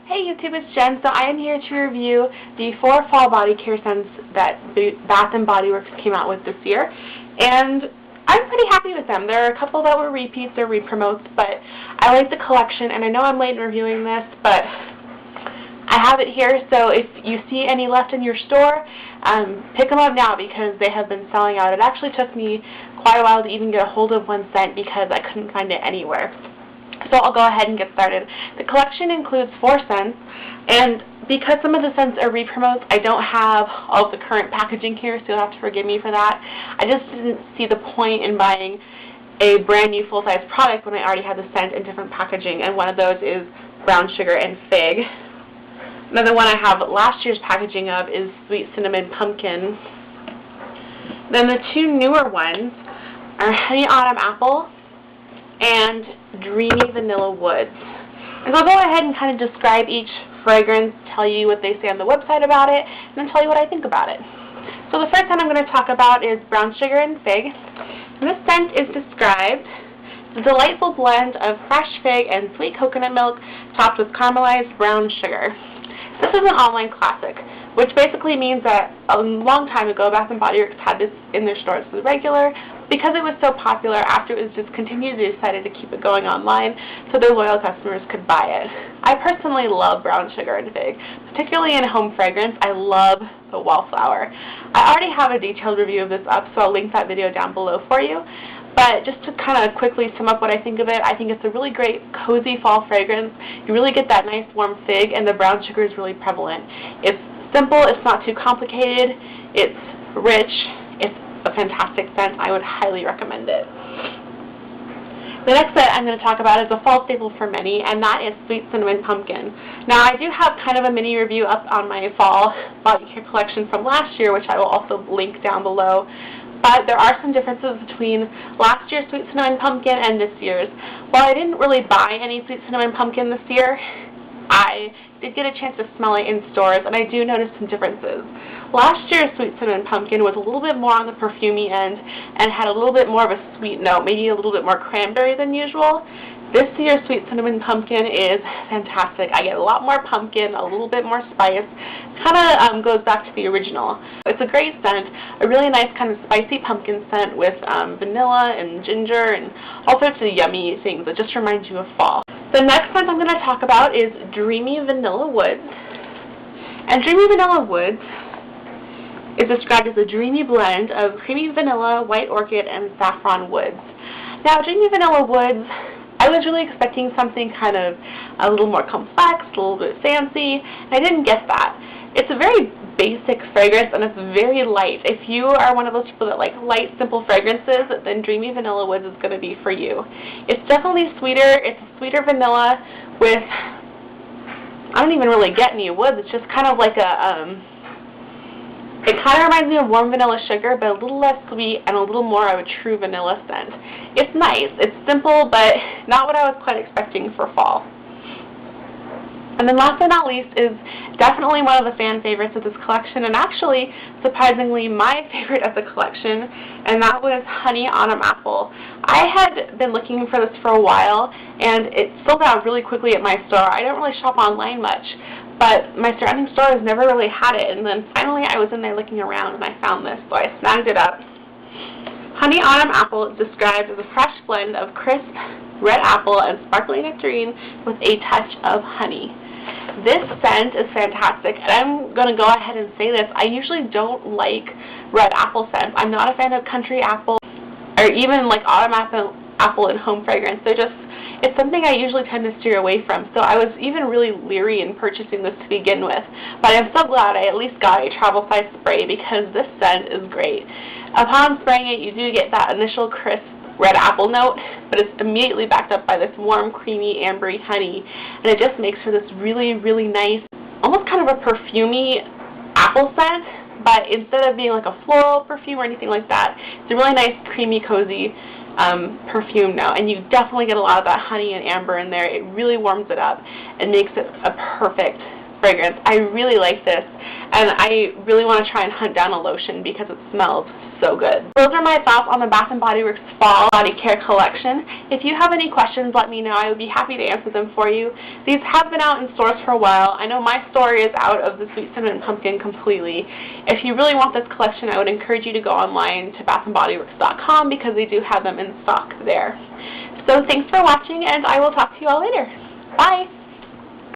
Hey YouTube, it's Jen. So I am here to review the 4 fall body care scents that Bath & Body Works came out with this year, and I'm pretty happy with them. There are a couple that were repeats or re-promotes, but I like the collection, and I know I'm late in reviewing this, but I have it here, so if you see any left in your store, pick them up now because they have been selling out. It actually took me quite a while to even get a hold of one scent because I couldn't find it anywhere. So I'll go ahead and get started. The collection includes 4 scents, and because some of the scents are re-promotes, I don't have all of the current packaging here, so you'll have to forgive me for that. I just didn't see the point in buying a brand new full-size product when I already had the scent in different packaging, and one of those is brown sugar and fig. Another one I have last year's packaging of is sweet cinnamon pumpkin. Then the 2 newer ones are honey autumn apple and dreamy vanilla woods. And I'll go ahead and kind of describe each fragrance, tell you what they say on the website about it, and then tell you what I think about it. So the first scent I'm going to talk about is brown sugar and fig. And this scent is described as a delightful blend of fresh fig and sweet coconut milk topped with caramelized brown sugar. This is an online classic, which basically means that a long time ago Bath & Body Works had this in their stores as regular. Because it was so popular, after it was discontinued, they decided to keep it going online so their loyal customers could buy it. I personally love brown sugar and fig, particularly in home fragrance. I love the wallflower. I already have a detailed review of this up, so I'll link that video down below for you. But just to kind of quickly sum up what I think of it, I think it's a really great, cozy fall fragrance. You really get that nice warm fig, and the brown sugar is really prevalent. It's simple, it's not too complicated, it's rich, it's a fantastic scent. I would highly recommend it. The next scent I'm going to talk about is a fall staple for many, and that is sweet cinnamon pumpkin. Now, I do have kind of a mini review up on my fall body care collection from last year, which I will also link down below. But there are some differences between last year's sweet cinnamon pumpkin and this year's. While I didn't really buy any sweet cinnamon pumpkin this year, I did get a chance to smell it in stores, and I do notice some differences. Last year's sweet cinnamon pumpkin was a little bit more on the perfumey end and had a little bit more of a sweet note, maybe a little bit more cranberry than usual. This year's sweet cinnamon pumpkin is fantastic. I get a lot more pumpkin, a little bit more spice. Kind of goes back to the original. It's a great scent, a really nice kind of spicy pumpkin scent with vanilla and ginger and all sorts of yummy things. It just reminds you of fall. The next scent I'm going to talk about is Dreamy Vanilla Woods. And Dreamy Vanilla Woods is described as a dreamy blend of creamy vanilla, white orchid, and saffron woods. Now, Dreamy Vanilla Woods, I was really expecting something kind of a little more complex, a little bit fancy, and I didn't get that. It's a very basic fragrance, and it's very light. If you are one of those people that like light, simple fragrances, then Dreamy Vanilla Woods is going to be for you. It's definitely sweeter. It's sweeter vanilla with, I don't even really get any woods. It's just kind of like a, it kind of reminds me of warm vanilla sugar, but a little less sweet and a little more of a true vanilla scent. It's nice. It's simple, but not what I was quite expecting for fall. And then last but not least is definitely one of the fan favorites of this collection, and actually, surprisingly, my favorite of the collection, and that was Honey Autumn Apple. I had been looking for this for a while, and it sold out really quickly at my store. I don't really shop online much, but my surrounding stores never really had it, and then finally I was in there looking around and I found this, so I snagged it up. Honey Autumn Apple is described as a fresh blend of crisp red apple and sparkling nectarine with a touch of honey. This scent is fantastic, and I'm going to go ahead and say this. I usually don't like red apple scents. I'm not a fan of country apple or even like autumn apple in home fragrance. It's something I usually tend to steer away from, so I was even really leery in purchasing this to begin with. But I'm so glad I at least got a travel size spray because this scent is great. Upon spraying it, you do get that initial crisp red apple note, but it's immediately backed up by this warm, creamy, ambery honey, and it just makes for this really, really nice, almost kind of a perfumey apple scent, but instead of being like a floral perfume or anything like that, it's a really nice, creamy, cozy perfume note, and you definitely get a lot of that honey and amber in there. It really warms it up and makes it a perfect fragrance. I really like this, and I really want to try and hunt down a lotion because it smells so good. Those are my thoughts on the Bath & Body Works Fall Body Care Collection. If you have any questions, let me know. I would be happy to answer them for you. These have been out in stores for a while. I know my store is out of the Sweet Cinnamon Pumpkin completely. If you really want this collection, I would encourage you to go online to bathandbodyworks.com because they do have them in stock there. So thanks for watching, and I will talk to you all later. Bye!